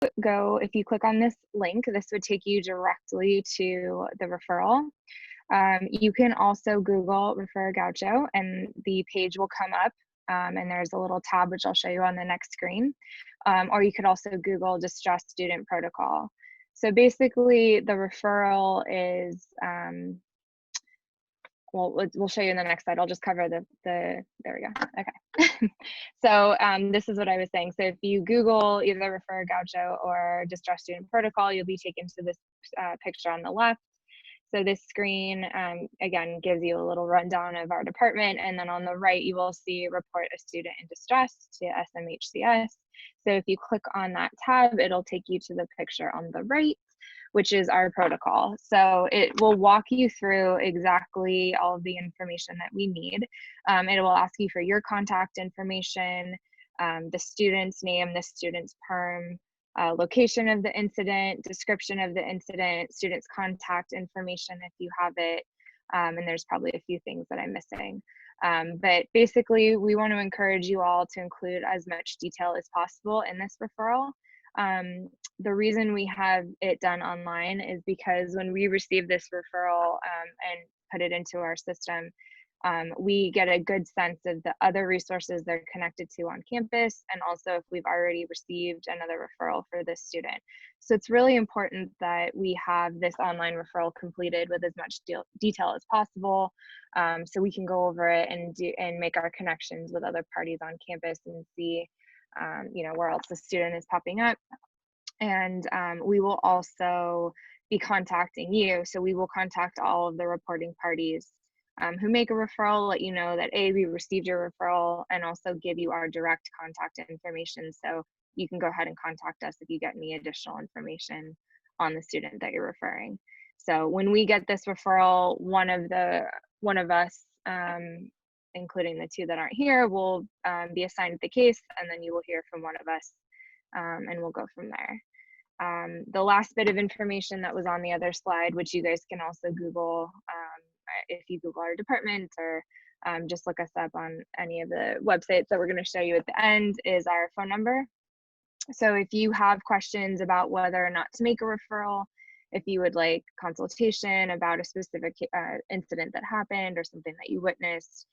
if you click on this link, this would take you directly to the referral. You can also Google Refer Gaucho and the page will come up, and there's a little tab which I'll show you on the next screen. Or you could also Google Distress Student Protocol. So basically the referral is, well, we'll show you in the next slide. I'll just cover there we go. Okay. So this is what I was saying. So if you Google either Refer Gaucho or Distress Student Protocol, you'll be taken to this picture on the left. So this screen, again, gives you a little rundown of our department. And then on the right, you will see Report a Student in Distress to SMHCS. So if you click on that tab, it'll take you to the picture on the right, which is our protocol. So it will walk you through exactly all of the information that we need. It will ask you for your contact information, the student's name, the student's perm, location of the incident, description of the incident, student's contact information if you have it, and there's probably a few things that I'm missing. But basically, we want to encourage you all to include as much detail as possible in this referral. The reason we have it done online is because when we receive this referral and put it into our system, we get a good sense of the other resources they're connected to on campus, and also if we've already received another referral for this student. So it's really important that we have this online referral completed with as much detail as possible, so we can go over it and make our connections with other parties on campus and see where else the student is popping up. And we will also be contacting you. So we will contact all of the reporting parties who make a referral, let you know that we received your referral, and also give you our direct contact information. So you can go ahead and contact us if you get any additional information on the student that you're referring. So when we get this referral, one of us, including the two that aren't here, will be assigned the case, and then you will hear from one of us, and we'll go from there. The last bit of information that was on the other slide, which you guys can also Google if you Google our department, or just look us up on any of the websites that we're going to show you at the end, is our phone number. So if you have questions about whether or not to make a referral, if you would like consultation about a specific incident that happened or something that you witnessed,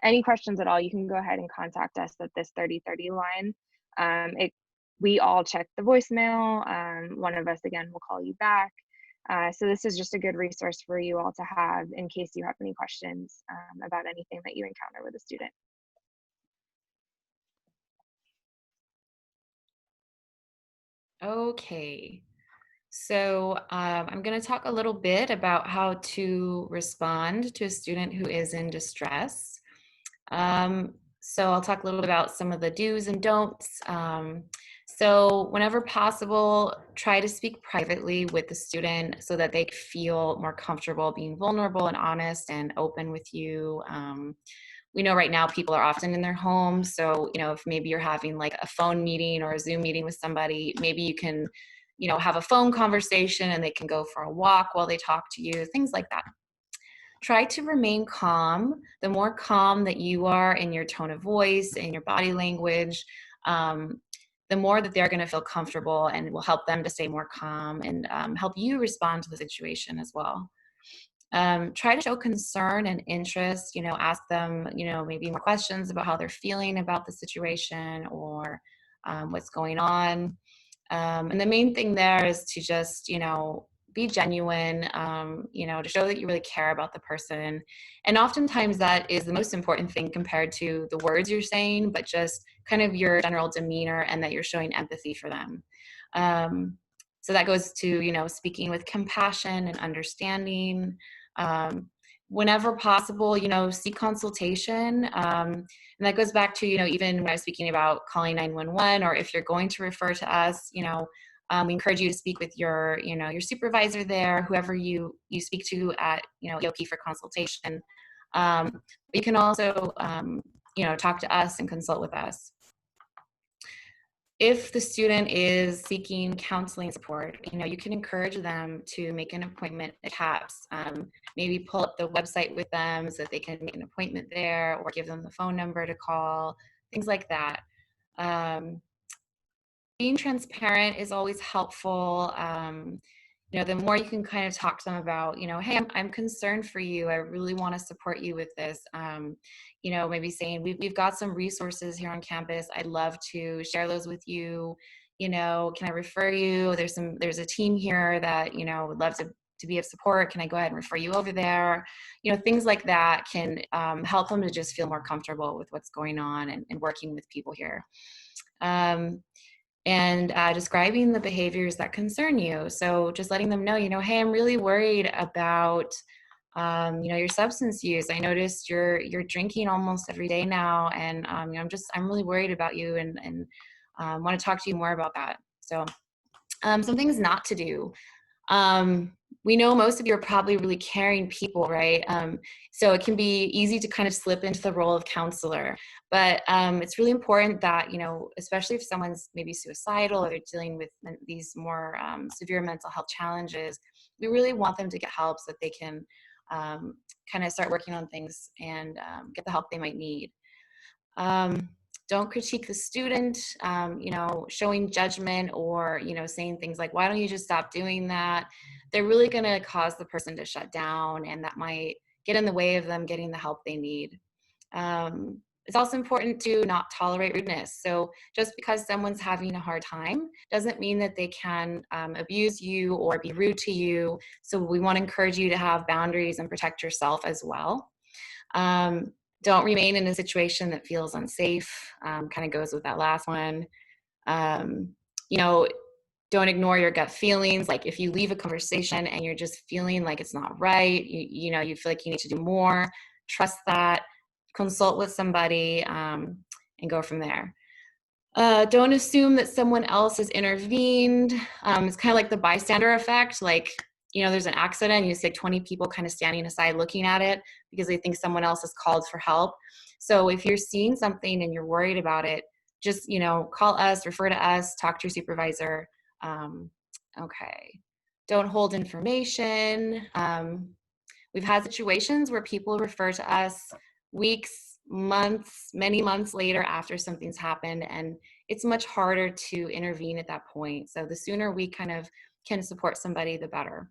any questions at all, you can go ahead and contact us at this 3030 line. We all check the voicemail. One of us, again, will call you back. So this is just a good resource for you all to have in case you have any questions about anything that you encounter with a student. Okay, so I'm going to talk a little bit about how to respond to a student who is in distress. So I'll talk a little bit about some of the do's and don'ts. So whenever possible, try to speak privately with the student so that they feel more comfortable being vulnerable and honest and open with you. We know right now people are often in their homes. So, if maybe you're having like a phone meeting or a Zoom meeting with somebody, maybe you can, have a phone conversation and they can go for a walk while they talk to you, things like that. Try to remain calm. The more calm that you are in your tone of voice and your body language, the more that they're going to feel comfortable, and will help them to stay more calm and help you respond to the situation as well. Try to show concern and interest, ask them, maybe more questions about how they're feeling about the situation or what's going on. And the main thing there is to just, be genuine, to show that you really care about the person. And oftentimes that is the most important thing compared to the words you're saying, but just kind of your general demeanor and that you're showing empathy for them. So that goes to, speaking with compassion and understanding. Whenever possible, seek consultation. And that goes back to, even when I was speaking about calling 911, or if you're going to refer to us, we encourage you to speak with your supervisor there, whoever you speak to at, EOP for consultation. You can also, talk to us and consult with us. If the student is seeking counseling support, you can encourage them to make an appointment at CAPS. Maybe pull up the website with them so that they can make an appointment there, or give them the phone number to call, things like that. being transparent is always helpful. You know, the more you can kind of talk to them about, you know, hey, I'm concerned for you. I really want to support you with this. You know, maybe saying we've got some resources here on campus. I'd love to share those with you. You know, can I refer you? There's a team here that, you know, would love to be of support. Can I go ahead and refer you over there? You know, things like that can help them to just feel more comfortable with what's going on and working with people here. And describing the behaviors that concern you. So just letting them know, you know, hey, I'm really worried about, you know, your substance use. I noticed you're drinking almost every day now, and you know, I'm really worried about you, and want to talk to you more about that. So some things not to do. We know most of you are probably really caring people, right? So it can be easy to kind of slip into the role of counselor, but it's really important that, you know, especially if someone's maybe suicidal or they're dealing with these more severe mental health challenges, we really want them to get help so that they can kind of start working on things and get the help they might need. Don't critique the student, you know, showing judgment or, you know, saying things like, why don't you just stop doing that? They're really going to cause the person to shut down, and that might get in the way of them getting the help they need. It's also important to not tolerate rudeness. So just because someone's having a hard time doesn't mean that they can abuse you or be rude to you. So we want to encourage you to have boundaries and protect yourself as well. Don't remain in a situation that feels unsafe. Kind of goes with that last one. You know, don't ignore your gut feelings. Like if you leave a conversation and you're just feeling like it's not right, you know, you feel like you need to do more, trust that, consult with somebody, and go from there. Don't assume that someone else has intervened. It's kind of like the bystander effect. Like, you know, there's an accident and you see 20 people kind of standing aside looking at it because they think someone else has called for help. So if you're seeing something and you're worried about it, just, you know, call us, refer to us, talk to your supervisor. Okay. Don't hold information. We've had situations where people refer to us weeks, months, many months later after something's happened, and it's much harder to intervene at that point. So the sooner we kind of can support somebody, the better.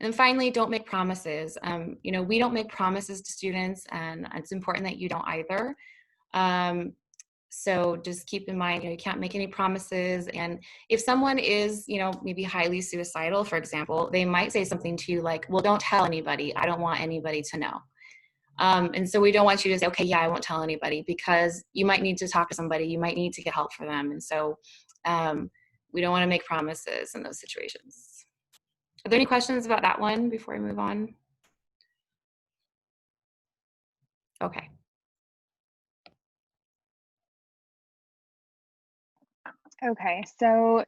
And finally, don't make promises. You know, we don't make promises to students, and it's important that you don't either. So just keep in mind, you know, you can't make any promises. And if someone is, you know, maybe highly suicidal, for example, they might say something to you like, well, don't tell anybody. I don't want anybody to know. And so we don't want you to say, okay, yeah, I won't tell anybody, because you might need to talk to somebody. You might need to get help for them. And so we don't want to make promises in those situations. Are there any questions about that one before I move on? Okay. Okay, so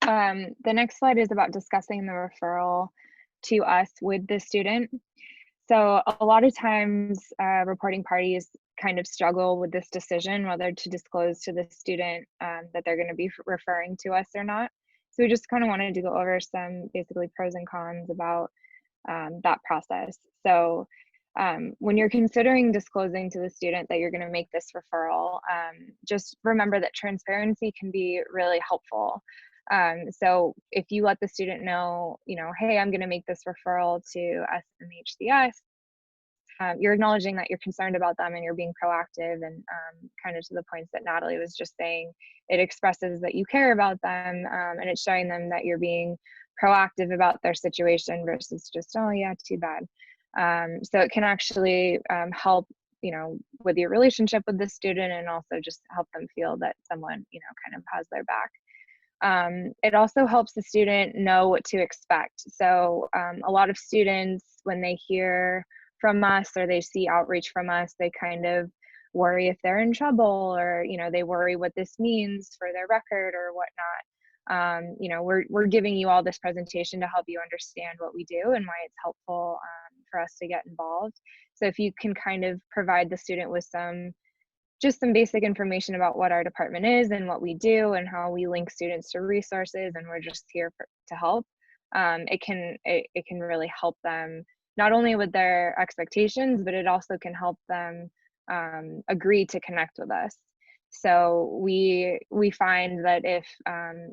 the next slide is about discussing the referral to us with the student. So a lot of times reporting parties kind of struggle with this decision, whether to disclose to the student that they're going to be referring to us or not. So we just kind of wanted to go over some basically pros and cons about that process. So when you're considering disclosing to the student that you're going to make this referral, just remember that transparency can be really helpful. So if you let the student know, you know, hey, I'm going to make this referral to SMHCS, you're acknowledging that you're concerned about them and you're being proactive, and kind of to the points that Natalie was just saying, it expresses that you care about them, and it's showing them that you're being proactive about their situation versus just, oh yeah, too bad. So it can actually help, you know, with your relationship with the student, and also just help them feel that someone, you know, kind of has their back. It also helps the student know what to expect. So a lot of students, when they hear from us or they see outreach from us, they kind of worry if they're in trouble, or, you know, they worry what this means for their record or whatnot. You know, we're giving you all this presentation to help you understand what we do and why it's helpful for us to get involved. So if you can kind of provide the student with just some basic information about what our department is and what we do and how we link students to resources, and we're just here to help, it can really help them not only with their expectations, but it also can help them agree to connect with us. So we find that if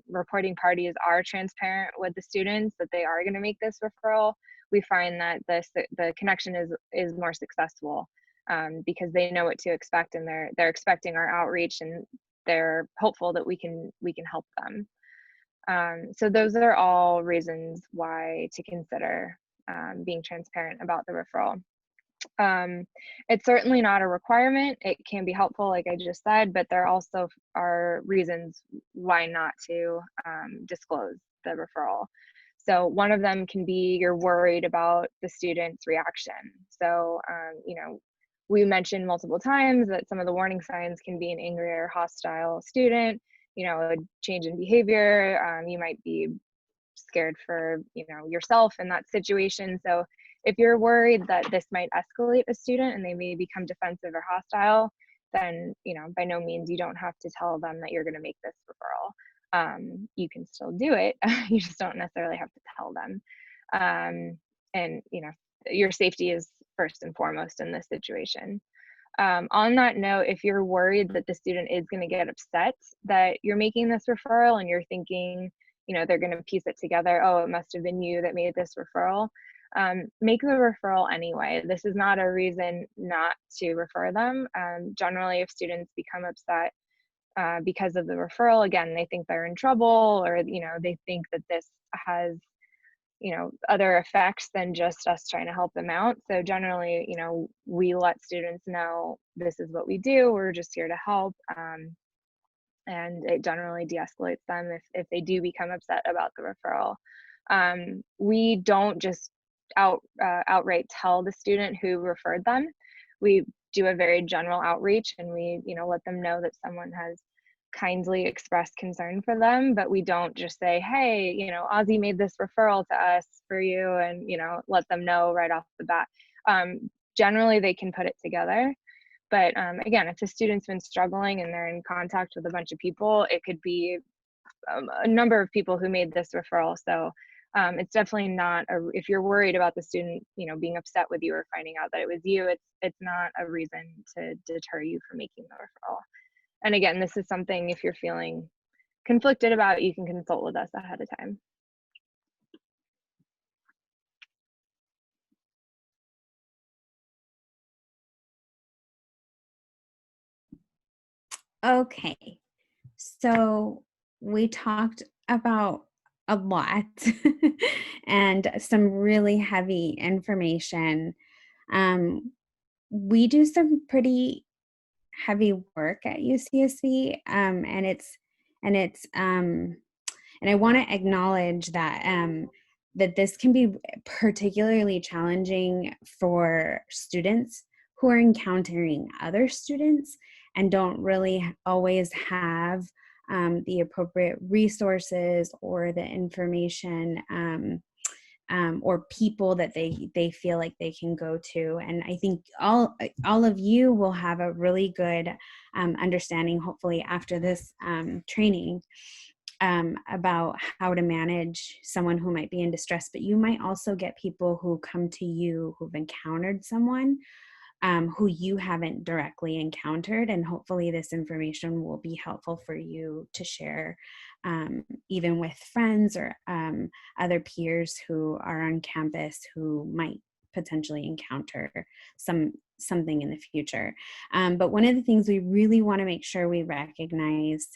reporting parties are transparent with the students that they are going to make this referral, we find that the connection is more successful, because they know what to expect, and they're expecting our outreach, and they're hopeful that we can help them. So those are all reasons why to consider being transparent about the referral. It's certainly not a requirement. It can be helpful, like I just said, but there also are reasons why not to disclose the referral. So one of them can be you're worried about the student's reaction. So, we mentioned multiple times that some of the warning signs can be an angry or hostile student, a change in behavior. You might be scared for, yourself in that situation. So if you're worried that this might escalate a student and they may become defensive or hostile, then, by no means you don't have to tell them that you're going to make this referral. You can still do it. You just don't necessarily have to tell them. And, your safety is first and foremost in this situation. On that note, if you're worried that the student is going to get upset that you're making this referral and you're thinking, they're going to piece it together, oh, it must have been you that made this referral, make the referral anyway. This is not a reason not to refer them. Generally, if students become upset because of the referral, again, they think they're in trouble, or, they think that this has, other effects than just us trying to help them out. So generally, we let students know this is what we do. We're just here to help. And it generally de-escalates them if they do become upset about the referral. We don't just outright tell the student who referred them. We do a very general outreach, and we let them know that someone has kindly expressed concern for them, but we don't just say, hey, Ozzy made this referral to us for you, and let them know right off the bat. Generally they can put it together. But again, if the student's been struggling and they're in contact with a bunch of people, it could be a number of people who made this referral. So it's definitely not if you're worried about the student, being upset with you or finding out that it was you, it's not a reason to deter you from making the referral. And again, this is something, if you're feeling conflicted about, you can consult with us ahead of time. Okay, so we talked about a lot and some really heavy information. We do some pretty heavy work at UCSB, and I want to acknowledge that that this can be particularly challenging for students who are encountering other students and don't really always have the appropriate resources or the information or people that they feel like they can go to. And I think all of you will have a really good understanding, hopefully, after this training about how to manage someone who might be in distress. But you might also get people who come to you who've encountered someone who you haven't directly encountered, and hopefully this information will be helpful for you to share even with friends or other peers who are on campus who might potentially encounter something in the future. But one of the things we really want to make sure we recognize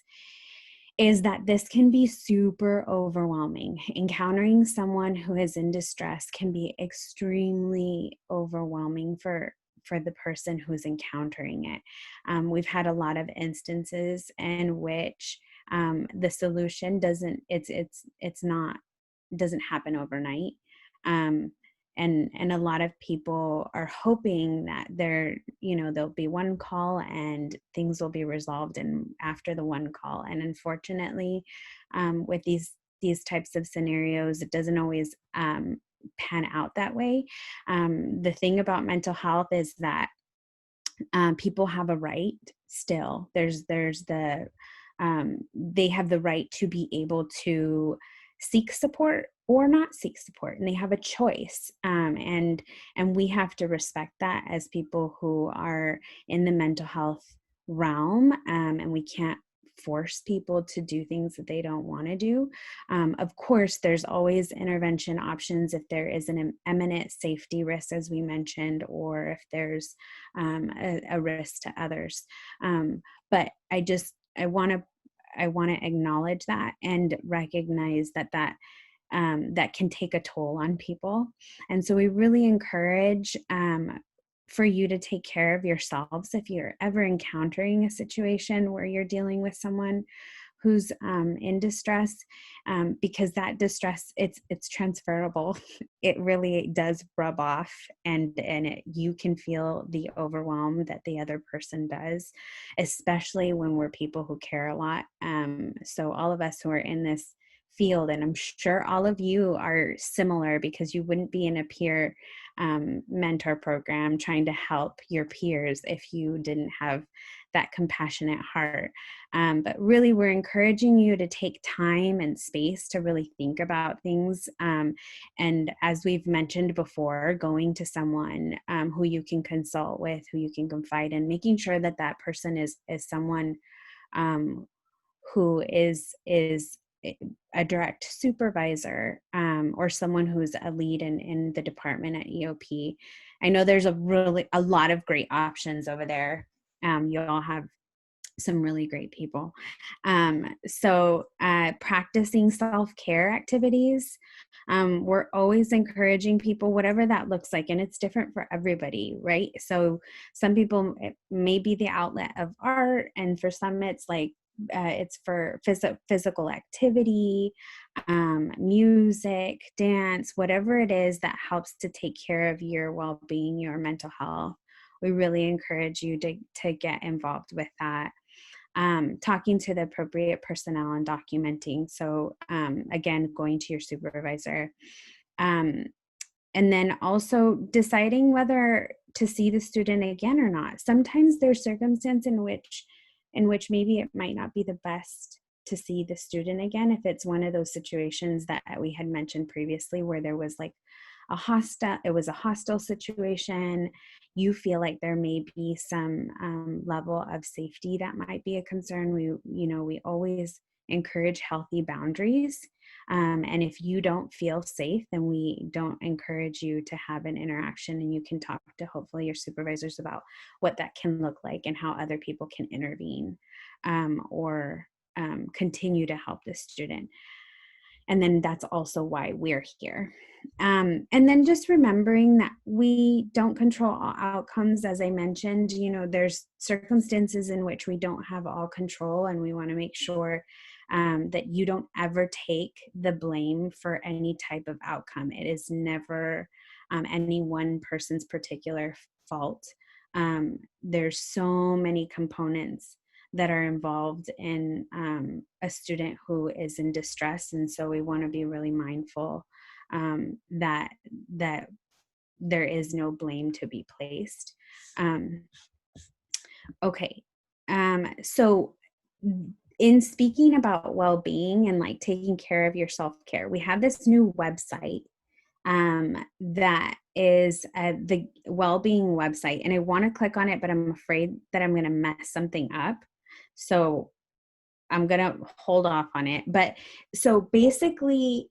is that this can be super overwhelming. Encountering someone who is in distress can be extremely overwhelming for the person who's encountering it. We've had a lot of instances in which the solution doesn't happen overnight. And a lot of people are hoping that there'll be one call and things will be resolved after the one call. And unfortunately, with these types of scenarios, it doesn't always pan out that way. The thing about mental health is that people have a right still. There's the they have the right to be able to seek support or not seek support, and they have a choice. And we have to respect that as people who are in the mental health realm, and we can't force people to do things that they don't want to do. Of course, there's always intervention options if there is an imminent safety risk, as we mentioned, or if there's a risk to others. But I want to acknowledge that and recognize that can take a toll on people. And so we really encourage for you to take care of yourselves if you're ever encountering a situation where you're dealing with someone who's in distress, because that distress, it's transferable. It really does rub off, and you can feel the overwhelm that the other person does, especially when we're people who care a lot. So all of us who are in this field, and I'm sure all of you are similar, because you wouldn't be in a peer mentor program trying to help your peers if you didn't have that compassionate heart. But really, we're encouraging you to take time and space to really think about things. And as we've mentioned before, going to someone who you can consult with, who you can confide in, making sure that that person is someone who is a direct supervisor, or someone who's a lead in the department at EOP. I know there's a lot of great options over there. You all have some really great people. So practicing self-care activities, we're always encouraging people, whatever that looks like, and it's different for everybody, right? So some people, it may be the outlet of art, and for some it's like it's for physical activity, music, dance, whatever it is that helps to take care of your well-being, your mental health. We really encourage you to get involved with that. Talking to the appropriate personnel and documenting. So again, going to your supervisor. And then also deciding whether to see the student again or not. Sometimes there's circumstance in which maybe it might not be the best to see the student again, if it's one of those situations that we had mentioned previously where there was like it was a hostile situation. You feel like there may be some level of safety that might be a concern. We always encourage healthy boundaries. And if you don't feel safe, then we don't encourage you to have an interaction, and you can talk to hopefully your supervisors about what that can look like and how other people can intervene or continue to help the student. And then that's also why we're here. And then just remembering that we don't control all outcomes. As I mentioned, there's circumstances in which we don't have all control, and we want to make sure that you don't ever take the blame for any type of outcome. It is never any one person's particular fault. There's so many components that are involved in a student who is in distress. And so we want to be really mindful that there is no blame to be placed. Okay. So in speaking about well-being and like taking care of your self-care, we have this new website that is the well-being website, and I want to click on it, but I'm afraid that I'm going to mess something up. So I'm going to hold off on it. But so basically,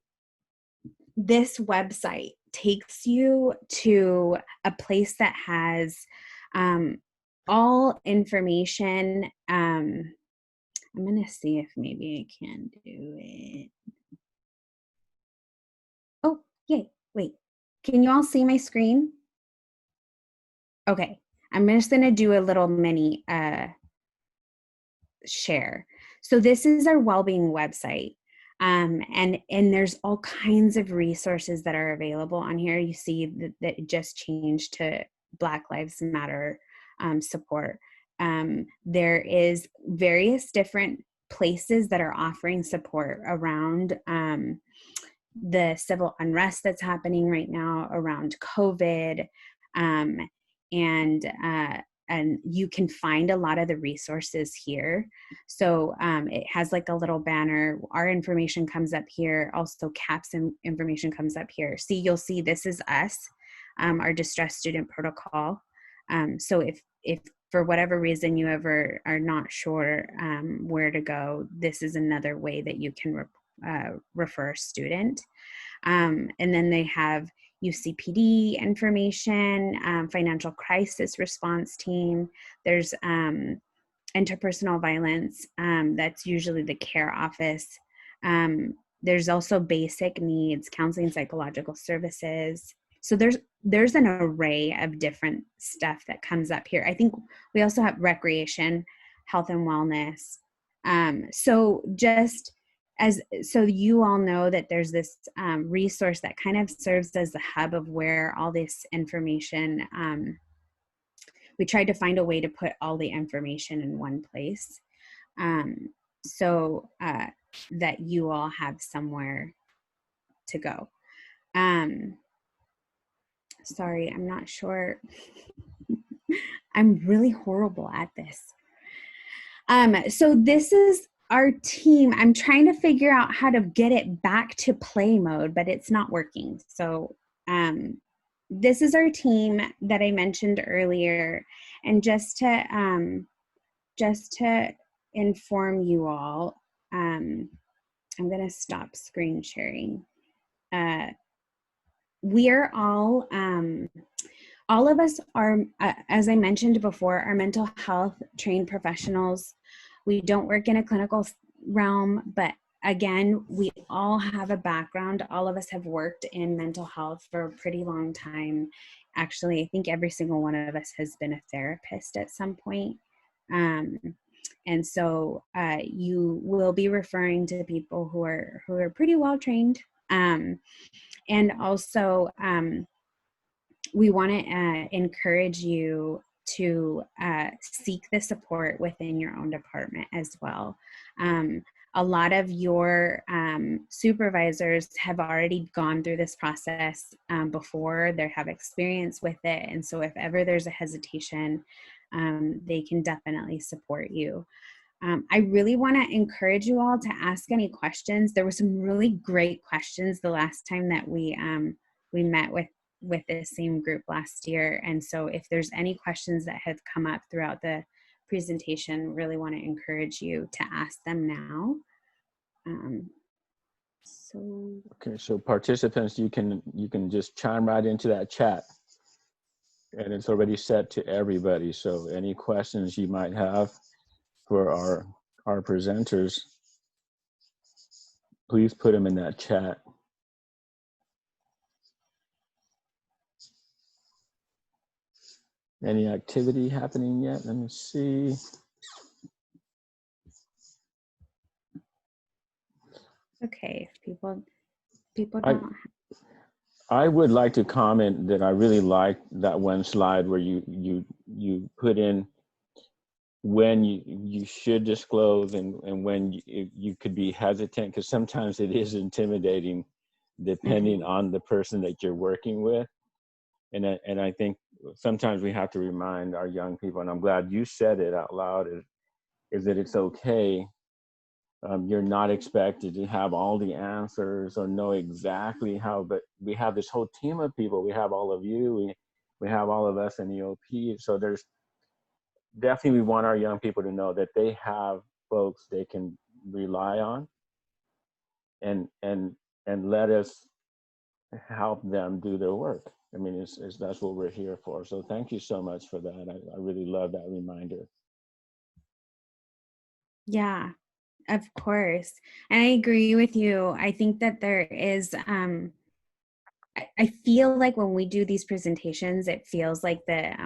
this website takes you to a place that has all information. I'm going to see if maybe I can do it. Oh, yay. Wait, can you all see my screen? Okay, I'm just going to do a little mini share. So this is our wellbeing website. And there's all kinds of resources that are available on here. You see that it just changed to Black Lives Matter support. There is various different places that are offering support around the civil unrest that's happening right now, around COVID, and you can find a lot of the resources here. So it has like a little banner. Our information comes up here. Also CAPS information comes up here. See, you'll see this is us, our distress student protocol. So if for whatever reason you ever are not sure where to go, this is another way that you can refer a student. And then they have UCPD information, financial crisis response team. There's interpersonal violence, that's usually the care office. There's also basic needs, counseling, psychological services. So there's an array of different stuff that comes up here. I think we also have recreation, health and wellness. So just so you all know that there's this resource that kind of serves as the hub of where all this information, we tried to find a way to put all the information in one place, so that you all have somewhere to go. Sorry, I'm not sure. I'm really horrible at this. So this is our team. I'm trying to figure out how to get it back to play mode, but it's not working. So this is our team that I mentioned earlier. And just to inform you all, I'm going to stop screen sharing. We are all of us are, as I mentioned before, are mental health trained professionals. We don't work in a clinical realm, but again, we all have a background. All of us have worked in mental health for a pretty long time. Actually, I think every single one of us has been a therapist at some point. And so you will be referring to people who are pretty well trained. And also, we want to encourage you to seek the support within your own department as well. A lot of your supervisors have already gone through this process before. They have experience with it. And so if ever there's a hesitation, they can definitely support you. I really want to encourage you all to ask any questions. There were some really great questions the last time that we met with the same group last year. And so if there's any questions that have come up throughout the presentation, really want to encourage you to ask them now. Okay, so participants, you can just chime right into that chat, and it's already set to everybody. So any questions you might have for our presenters, please put them in that chat. Any activity happening yet? Let me see. Okay, people don't. I would like to comment that I really like that one slide where you put in when you should disclose and when you could be hesitant, because sometimes it is intimidating depending on the person that you're working with. And I think sometimes we have to remind our young people, and I'm glad you said it out loud, is that it's okay. You're not expected to have all the answers or know exactly how, but we have this whole team of people. We have all of you, we have all of us in EOP. So there's definitely, we want our young people to know that they have folks they can rely on, and let us help them do their work. I mean, that's what we're here for. So thank you so much for that. I really love that reminder. Yeah, of course. And I agree with you. I think that there is, I feel like when we do these presentations, it feels like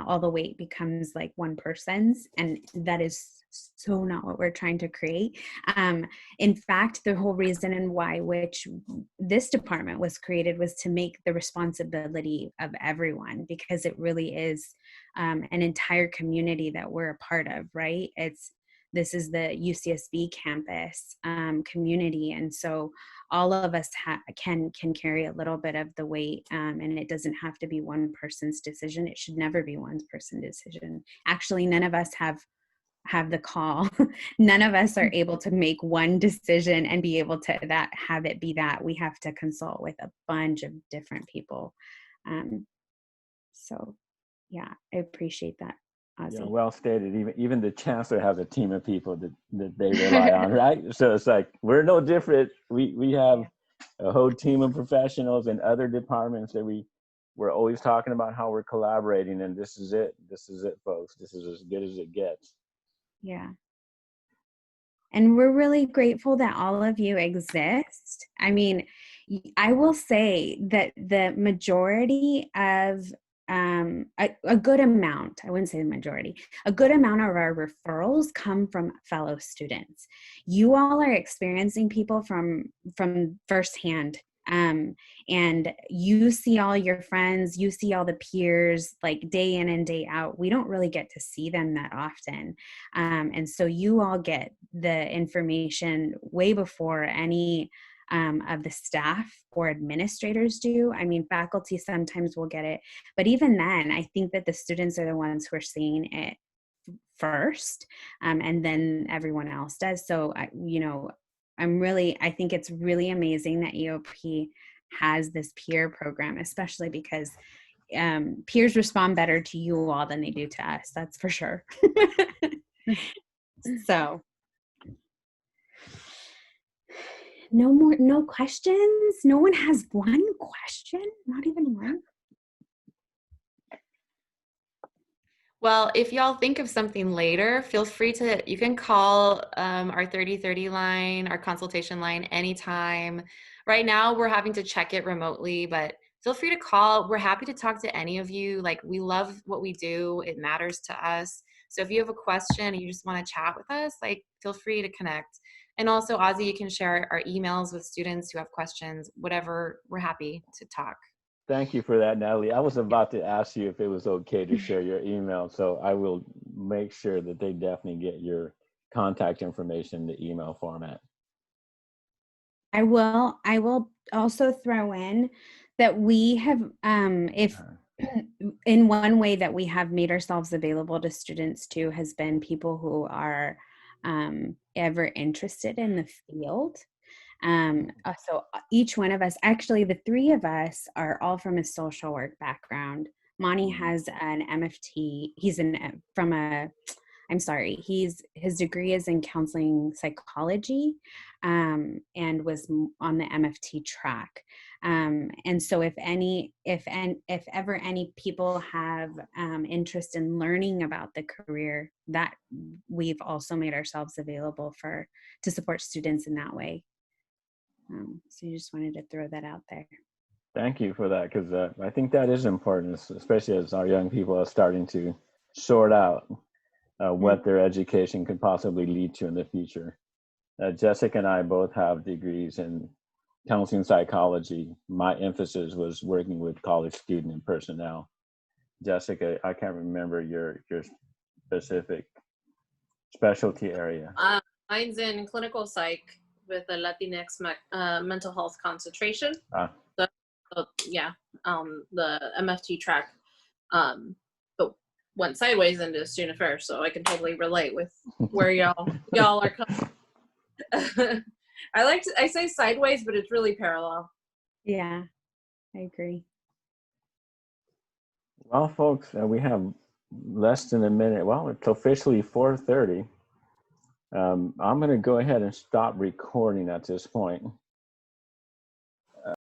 all the weight becomes like one person's, and that is so not what we're trying to create. In fact, the whole reason and why which this department was created was to make the responsibility of everyone, because it really is an entire community that we're a part of, right? This is the UCSB campus community, and so all of us can carry a little bit of the weight, and it doesn't have to be one person's decision. It should never be one person's decision. Actually, none of us have the call. None of us are able to make one decision and be able to have it be that. We have to consult with a bunch of different people. So yeah, I appreciate that. Ozzy. Well stated. Even the chancellor has a team of people that they rely on, right? So it's like we're no different. We have a whole team of professionals in other departments that we're always talking about how we're collaborating, and this is it. This is it, folks. This is as good as it gets. Yeah. And we're really grateful that all of you exist. I mean, I will say that the majority of a good amount, I wouldn't say the majority, a good amount of our referrals come from fellow students. You all are experiencing people from firsthand. And you see all your friends, you see all the peers like day in and day out. We don't really get to see them that often. And so you all get the information way before any of the staff or administrators do. I mean, faculty sometimes will get it, but even then, I think that the students are the ones who are seeing it first, and then everyone else does. So, I think it's really amazing that EOP has this peer program, especially because peers respond better to you all than they do to us. That's for sure. So no questions. No one has one question, not even one. Well, if y'all think of something later, feel free you can call our 3030 line, our consultation line anytime. Right now, we're having to check it remotely, but feel free to call. We're happy to talk to any of you. Like, we love what we do. It matters to us. So if you have a question and you just want to chat with us, like, feel free to connect. And also, Ozzy, you can share our emails with students who have questions, whatever. We're happy to talk. Thank you for that, Natalie. I was about to ask you if it was okay to share your email, so I will make sure that they definitely get your contact information in the email format. I will also throw in that we have, if in one way that we have made ourselves available to students too, has been people who are ever interested in the field. So each one of us, actually the three of us are all from a social work background. Monty has an MFT. His degree is in counseling psychology, and was on the MFT track. And so if ever any people have interest in learning about the career, that we've also made ourselves available to support students in that way. So you just wanted to throw that out there. Thank you for that, because I think that is important, especially as our young people are starting to sort out what their education could possibly lead to in the future. Jessica and I both have degrees in counseling psychology. My emphasis was working with college student and personnel. Jessica, I can't remember your specific specialty area. Mine's in clinical psych with a Latinx mental health concentration. The MFT track, but went sideways into student affairs, so I can totally relate with where y'all are coming. I say sideways, but it's really parallel. Yeah, I agree. Well, folks, we have less than a minute. Well, it's officially 4:30. I'm going to go ahead and stop recording at this point.